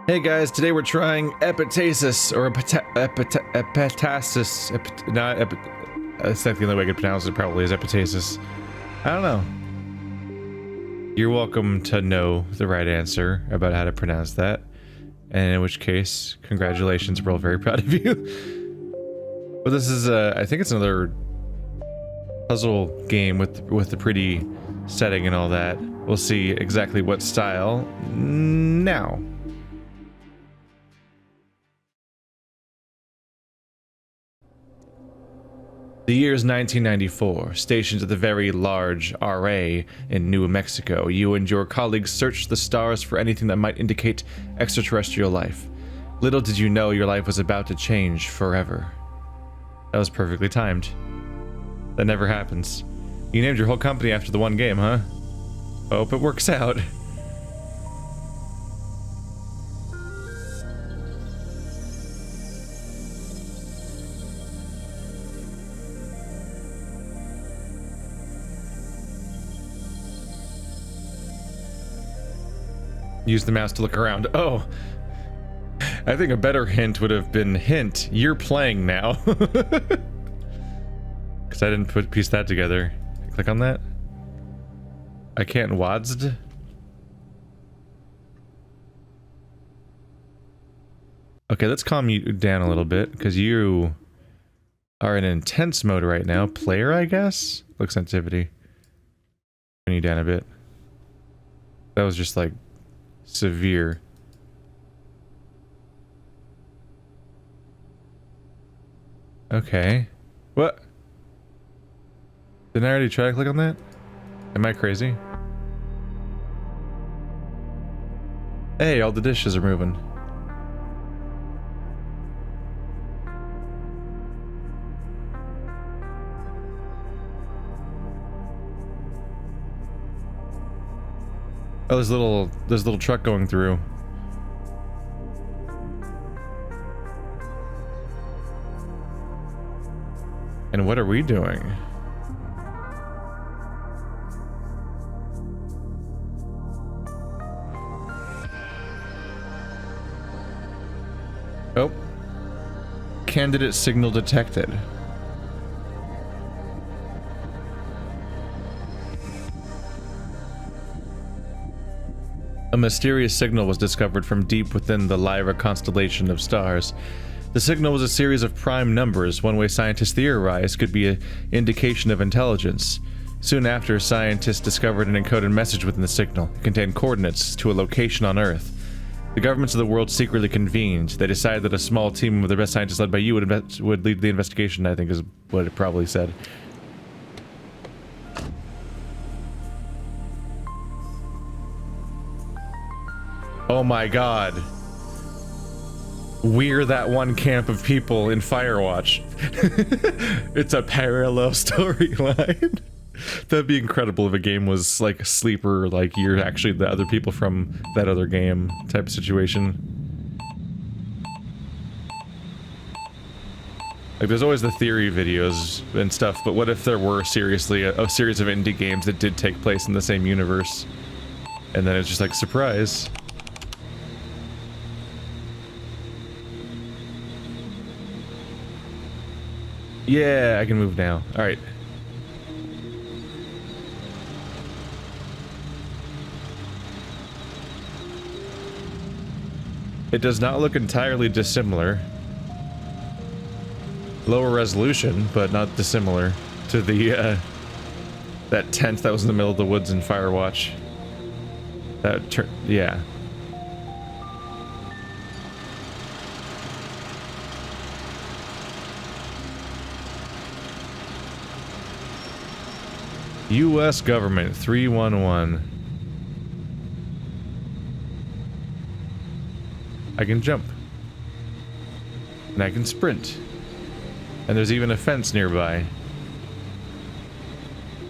Hey guys, today we're trying Epitasis, or Epitasis. That's the only way I could pronounce it, probably, is Epitasis. I don't know. You're welcome to know the right answer about how to pronounce that. And in which case, congratulations, we're all very proud of you. But this is, I think it's another puzzle game with the pretty setting and all that. We'll see exactly what style now. The year is 1994. Stationed at the very large RA in New Mexico, you and your colleagues searched the stars for anything that might indicate extraterrestrial life. Little did you know your life was about to change forever. That was perfectly timed. That never happens. You named your whole company after the one game, huh? Hope it works out. Use the mouse to look around. Oh, I think a better hint would have been hint. You're playing now. Because I didn't piece that together. Click on that. I can't WASD. Okay, let's calm you down a little bit because you are in intense mode right now. Player, I guess? Look sensitivity. Turn you down a bit. That was just like severe. Okay. What? Didn't I already try to click on that? Am I crazy? Hey, all the dishes are moving. Oh, there's a little truck going through. And what are we doing? Oh. Candidate signal detected. A mysterious signal was discovered from deep within the Lyra constellation of stars. The signal was a series of prime numbers, one way scientists theorized could be an indication of intelligence. Soon after, scientists discovered an encoded message within the signal. It contained coordinates to a location on Earth. The governments of the world secretly convened. They decided that a small team of the best scientists led by you would lead the investigation, I think is what it probably said. Oh my god. We're that one camp of people in Firewatch. It's a parallel storyline. That'd be incredible if a game was like a sleeper, like you're actually the other people from that other game type of situation. Like there's always the theory videos and stuff, but what if there were seriously a series of indie games that did take place in the same universe? And then it's just like, surprise. Yeah, I can move now. Alright. It does not look entirely dissimilar. Lower resolution, but not dissimilar to the, that tent that was in the middle of the woods in Firewatch. Yeah. U.S. government 311. I can jump. And I can sprint. And there's even a fence nearby.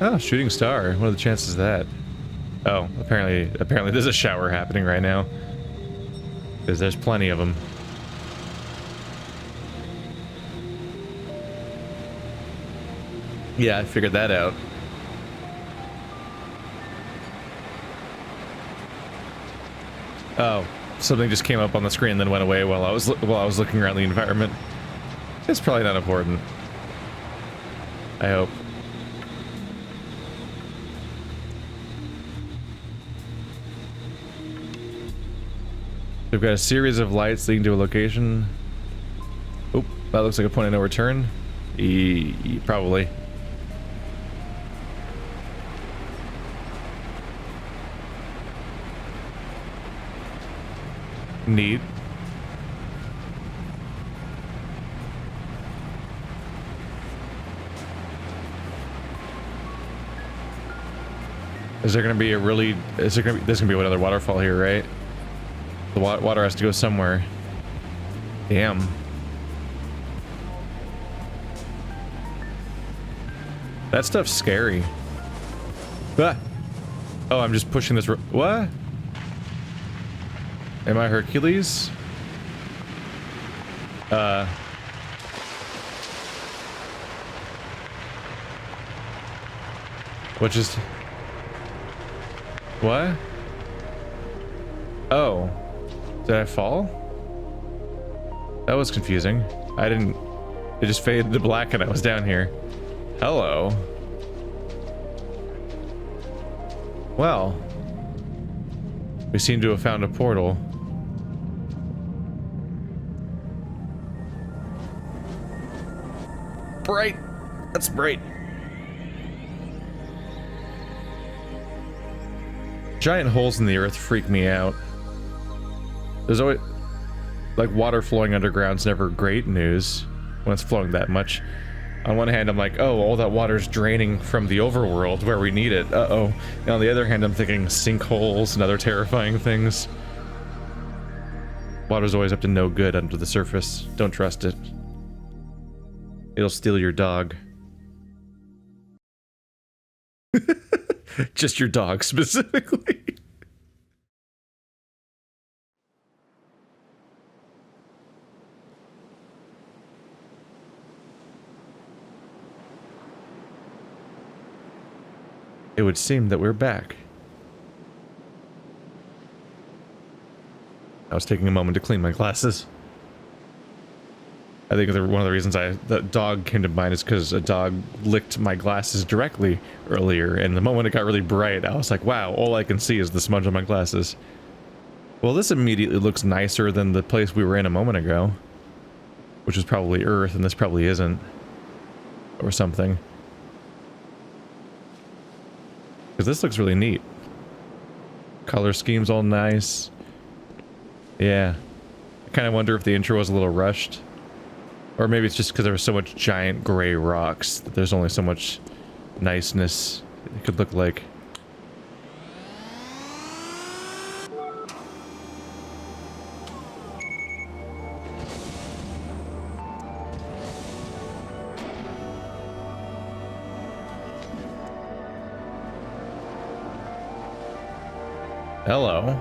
Oh, shooting star. What are the chances of that? Oh, apparently there's a shower happening right now. Because there's plenty of them. Yeah, I figured that out. Oh, something just came up on the screen and then went away while I was looking around the environment. It's probably not important. I hope. We've got a series of lights leading to a location. Oop, that looks like a point of no return. Probably. Neat. Is there gonna be a really? There's gonna be another waterfall here, right? The water has to go somewhere. Damn. That stuff's scary. Ah. Oh, I'm just pushing this. What? Am I Hercules? What just... What? Oh. Did I fall? That was confusing. I didn't... It just faded to black and I was down here. Hello. Well. We seem to have found a portal. Bright. That's bright. Giant holes in the earth freak me out. There's always... Like, water flowing underground's never great news when it's flowing that much. On one hand, I'm like, oh, all that water's draining from the overworld where we need it. Uh-oh. And on the other hand, I'm thinking sinkholes and other terrifying things. Water's always up to no good under the surface. Don't trust it. It'll steal your dog. Just your dog, specifically. It would seem that we're back. I was taking a moment to clean my glasses. I think one of the reasons the dog came to mind is because a dog licked my glasses directly earlier, and the moment it got really bright, I was like, wow, all I can see is the smudge on my glasses. Well, this immediately looks nicer than the place we were in a moment ago, which is probably Earth, and this probably isn't. Or something. Because this looks really neat. Color scheme's all nice. Yeah. I kind of wonder if the intro was a little rushed. Or maybe it's just because there was so much giant gray rocks that there's only so much niceness it could look like. Hello.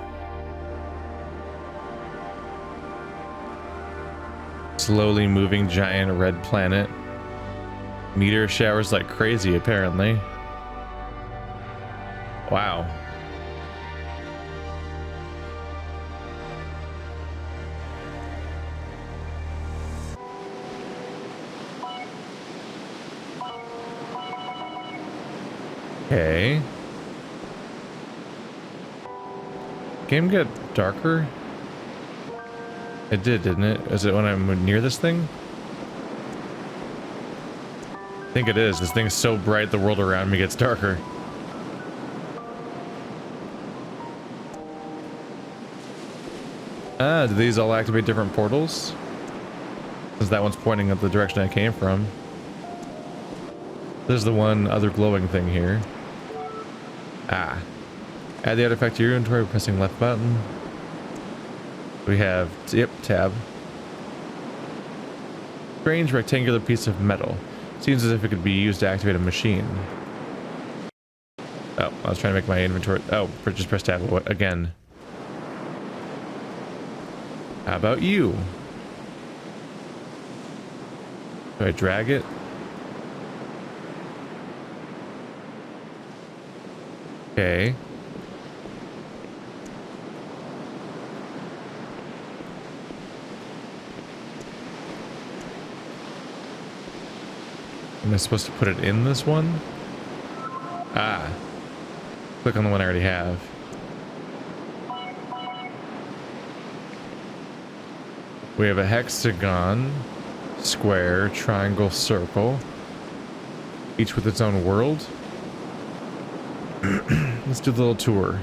Slowly moving giant red planet. Meteor showers like crazy, apparently. Wow. Okay. Game get darker? It did, didn't it? Is it when I'm near this thing? I think it is. This thing's so bright the world around me gets darker. Ah, do these all activate different portals? Since that one's pointing at the direction I came from. There's the one other glowing thing here. Ah. Add the artifact to your inventory by pressing left button. We have, yep, tab. Strange rectangular piece of metal. Seems as if it could be used to activate a machine. Oh, I was trying to make my inventory. Oh, just press tab again. How about you? Do I drag it? Am I supposed to put it in this one? Ah. Click on the one I already have. We have a hexagon, square, triangle, circle. Each with its own world. Let's do the little tour.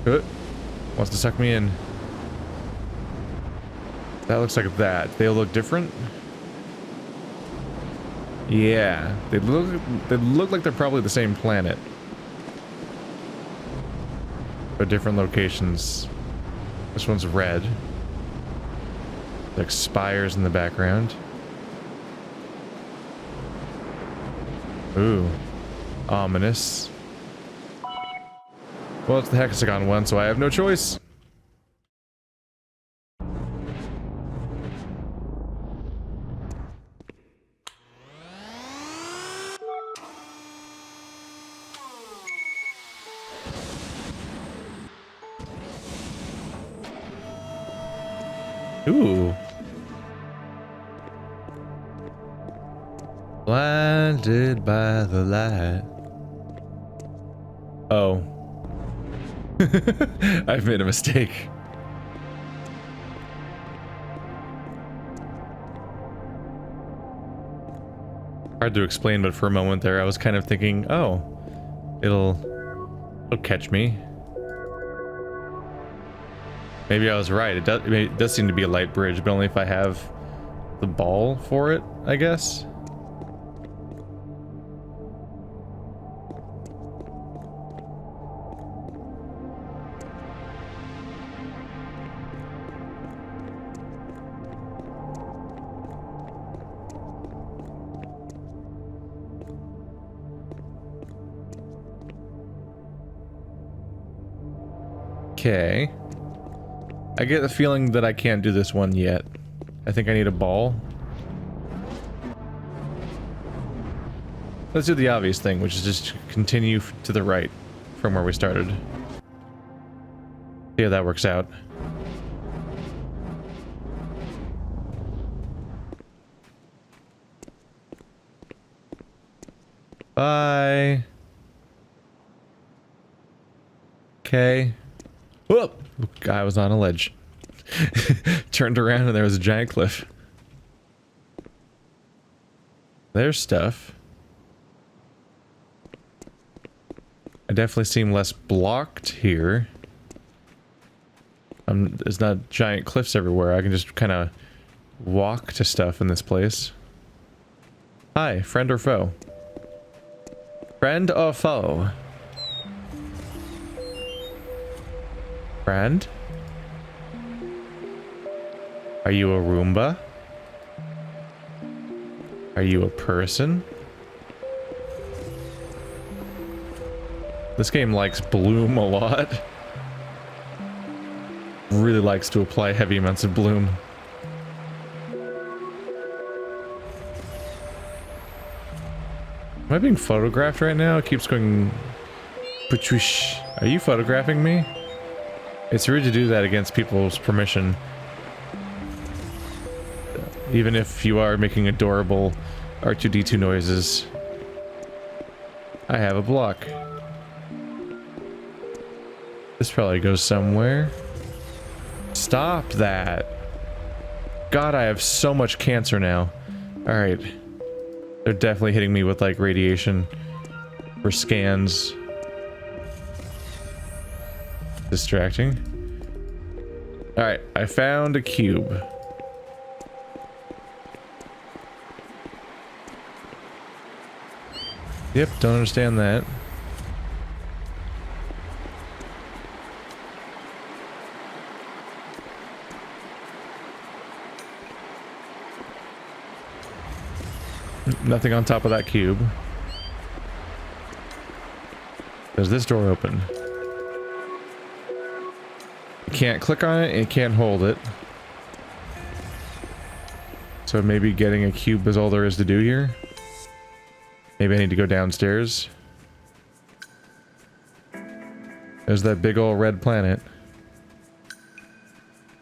Good. Wants to suck me in. That looks like that. They look different. Yeah, they look like they're probably the same planet, but different locations. This one's red. Like spires in the background. Ooh, ominous. Well, it's the hexagon one, so I have no choice. Ooh. Blinded by the light. Oh. I've made a mistake. Hard to explain, but for a moment there I was kind of thinking, oh, it'll catch me. Maybe I was right. It does seem to be a light bridge, but only if I have the ball for it, I guess. Okay. I get the feeling that I can't do this one yet. I think I need a ball. Let's do the obvious thing, which is just continue to the right from where we started. See how that works out. Bye. Okay. Whoop! Guy was on a ledge. Turned around and there was a giant cliff. There's stuff. I definitely seem less blocked here. There's not giant cliffs everywhere. I can just kind of walk to stuff in this place. Hi, friend or foe? Friend or foe? Friend? Are you a Roomba? Are you a person? This game likes bloom a lot. Really likes to apply heavy amounts of bloom. Am I being photographed right now? It keeps going... Patwish. Are you photographing me? It's rude to do that against people's permission. Even if you are making adorable R2-D2 noises. I have a block. This probably goes somewhere. Stop that. God, I have so much cancer now. Alright. They're definitely hitting me with like radiation for scans. Distracting. Alright, I found a cube. Yep, don't understand that. Nothing on top of that cube. There's this door open. You can't click on it and you can't hold it. So maybe getting a cube is all there is to do here. Maybe I need to go downstairs. There's that big old red planet.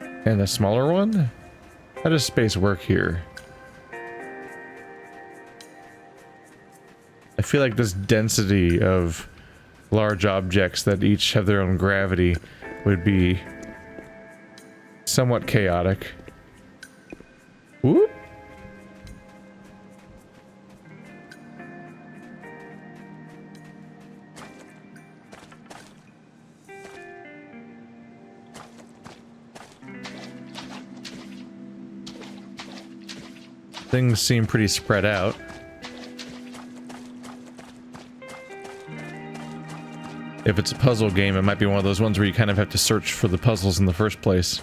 And a smaller one? How does space work here? feel like this density of large objects that each have their own gravity would be somewhat chaotic. Whoop. Things seem pretty spread out. If it's a puzzle game, it might be one of those ones where you kind of have to search for the puzzles in the first place.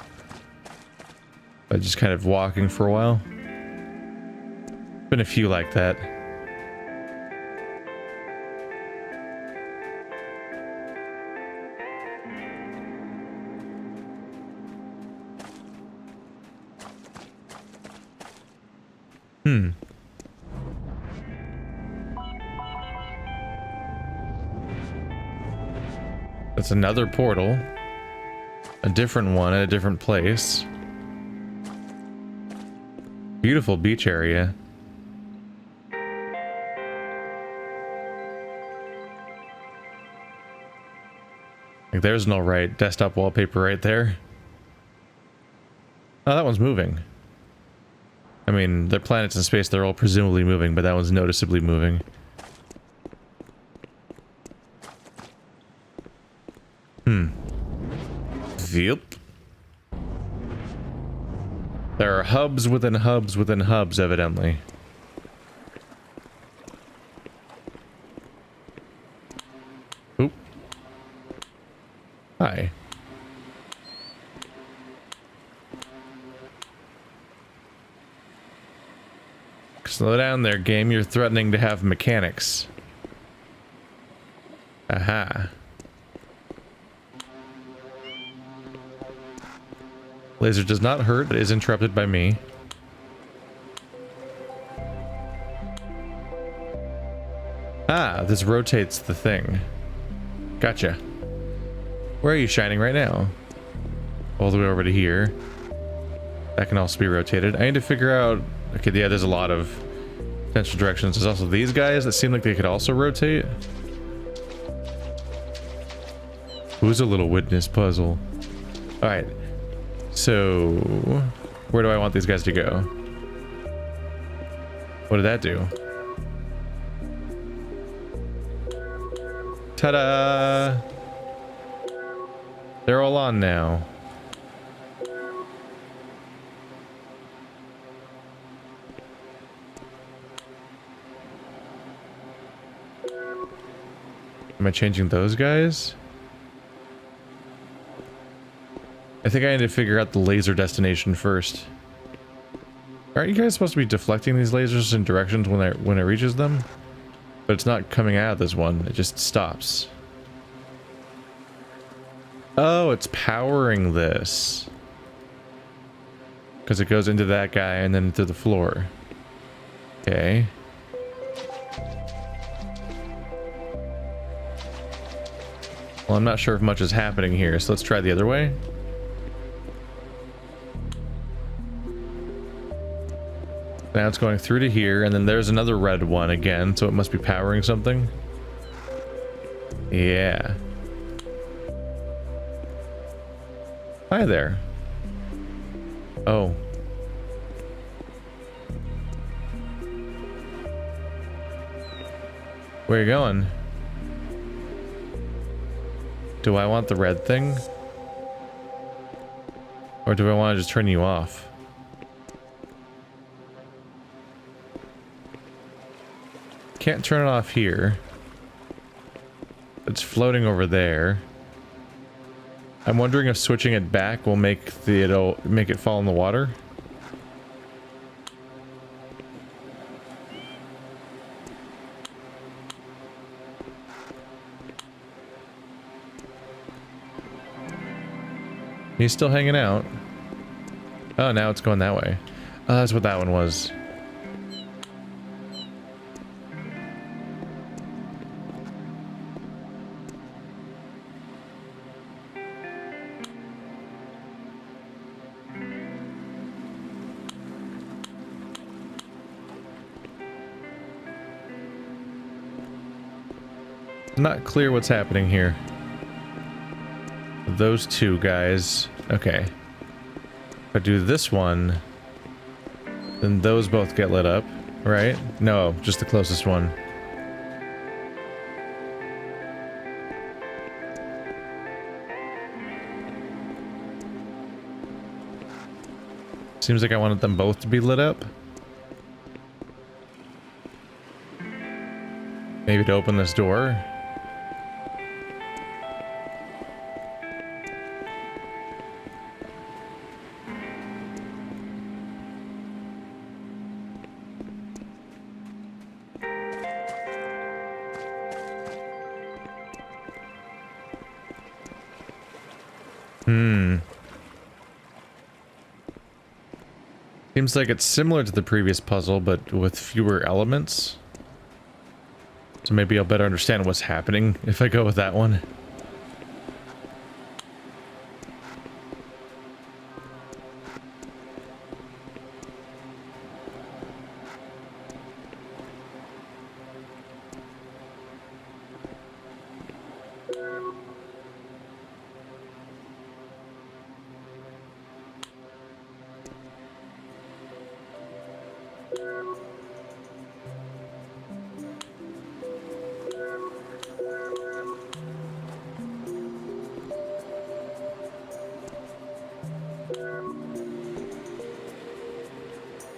By just kind of walking for a while. Been a few like that. That's another portal. A different one at a different place. Beautiful beach area. Like there's no right desktop wallpaper right there. Oh, that one's moving. I mean, they're planets in space, they're all presumably moving, but that one's noticeably moving. Yep. There are hubs within hubs within hubs, evidently. Oop. Hi. Slow down there, game. You're threatening to have mechanics. Aha. Laser does not hurt, it is interrupted by me. Ah, this rotates the thing. Gotcha. Where are you shining right now? All the way over to here. That can also be rotated. I need to figure out... Okay, yeah, there's a lot of potential directions. There's also these guys that seem like they could also rotate. Who's a little witness puzzle? Alright. So, where do I want these guys to go? What did that do? Ta-da! They're all on now. Am I changing those guys? I think I need to figure out the laser destination first. Aren't you guys supposed to be deflecting these lasers in directions when it reaches them? But it's not coming out of this one, it just stops. Oh, it's powering this. Because it goes into that guy and then into the floor. Okay. Well, I'm not sure if much is happening here, so let's try the other way. Now it's going through to here, and then there's another red one again, so it must be powering something. Yeah. Hi there. Oh. Where are you going? Do I want the red thing? Or do I want to just turn you off? Can't turn it off here. It's floating over there. I'm wondering if switching it back will make it'll make it fall in the water. He's still hanging out. Oh, now it's going that way. Oh, that's what that one was. Not clear what's happening here. Those two guys. Okay. If I do this one, then those both get lit up, right? No, just the closest one. Seems like I wanted them both to be lit up. Maybe to open this door. Seems like it's similar to the previous puzzle, but with fewer elements. So maybe I'll better understand what's happening if I go with that one.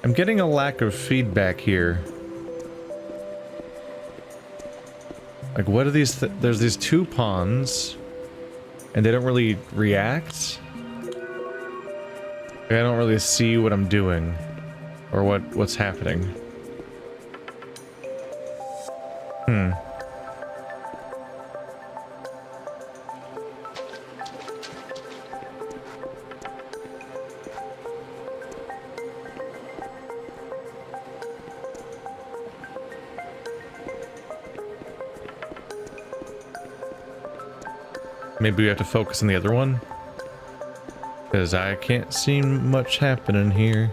I'm getting a lack of feedback here. Like, what are these? There's these two pawns, and they don't really react. Like, I don't really see what I'm doing, or what's happening. Maybe we have to focus on the other one? Because I can't see much happening here.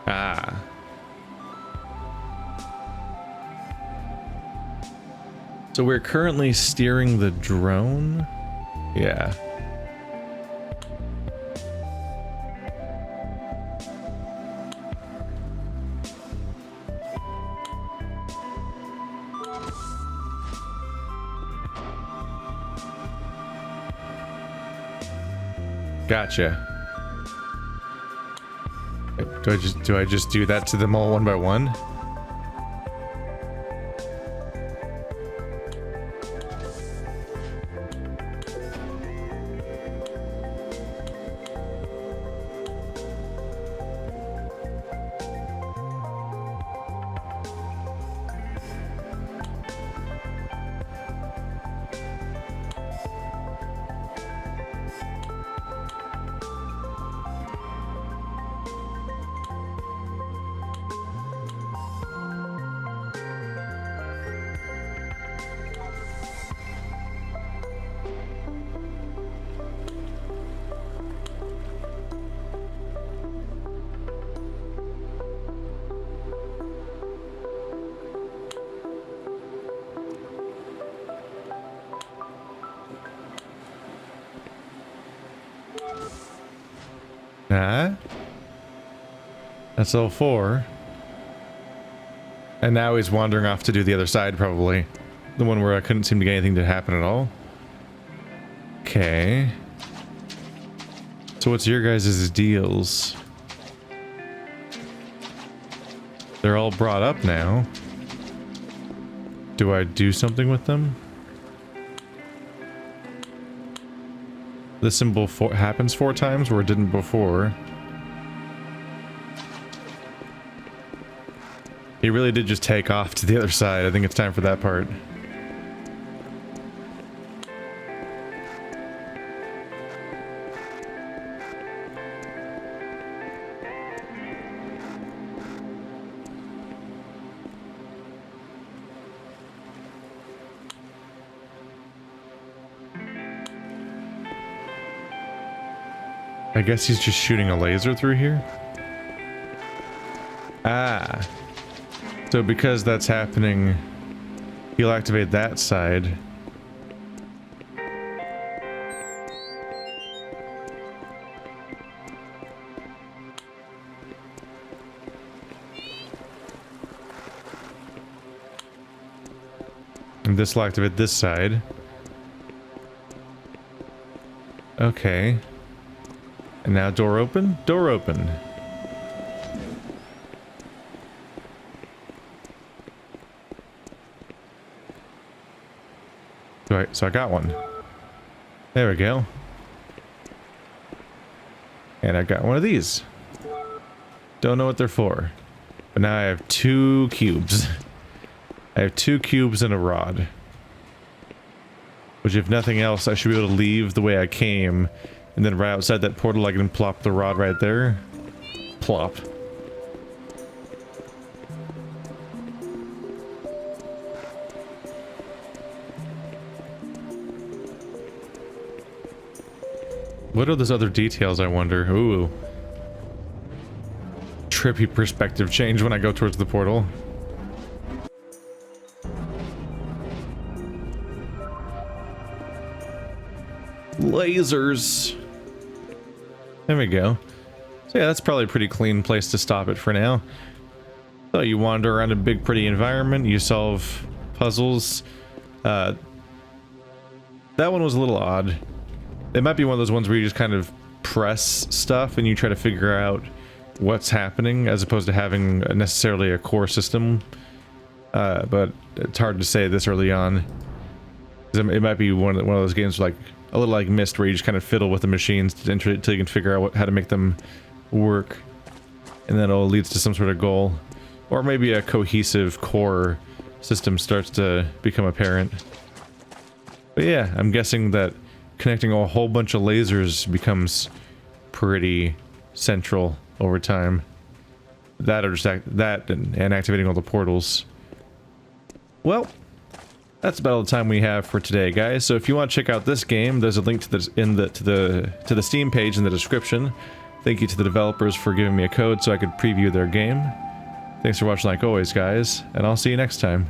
Ah. So we're currently steering the drone? Yeah. Gotcha. Do I just do that to them all one by one? That's all four. And now he's wandering off to do the other side, probably. The one where I couldn't seem to get anything to happen at all. Okay. So what's your guys' deals? They're all brought up now. Do I do something with them? The symbol happens 4 times where it didn't before. He really did just take off to the other side. I think it's time for that part. I guess he's just shooting a laser through here. Ah. So because that's happening, he'll activate that side. And this will activate this side. Okay. And now door open? Door open. Right, so I got one. There we go. And I got one of these. Don't know what they're for. But now I have 2 cubes. I have 2 cubes and a rod. Which, if nothing else, I should be able to leave the way I came. And then right outside that portal I can plop the rod right there. Plop. What are those other details, I wonder? Ooh. Trippy perspective change when I go towards the portal. Lasers. There we go. So yeah, that's probably a pretty clean place to stop it for now. So you wander around a big pretty environment, you solve puzzles. That one was a little odd. It might be one of those ones where you just kind of press stuff and you try to figure out what's happening as opposed to having necessarily a core system. But it's hard to say this early on. It might be one of those games like a little like Myst, where you just kind of fiddle with the machines until you can figure out how to make them work, and then it all leads to some sort of goal, or maybe a cohesive core system starts to become apparent. But yeah, I'm guessing that connecting a whole bunch of lasers becomes pretty central over time. That or just that and activating all the portals. Well, that's about all the time we have for today, guys. So if you want to check out this game, there's a link to this to the Steam page in the description. Thank you to the developers for giving me a code so I could preview their game. Thanks for watching like always, guys, and I'll see you next time.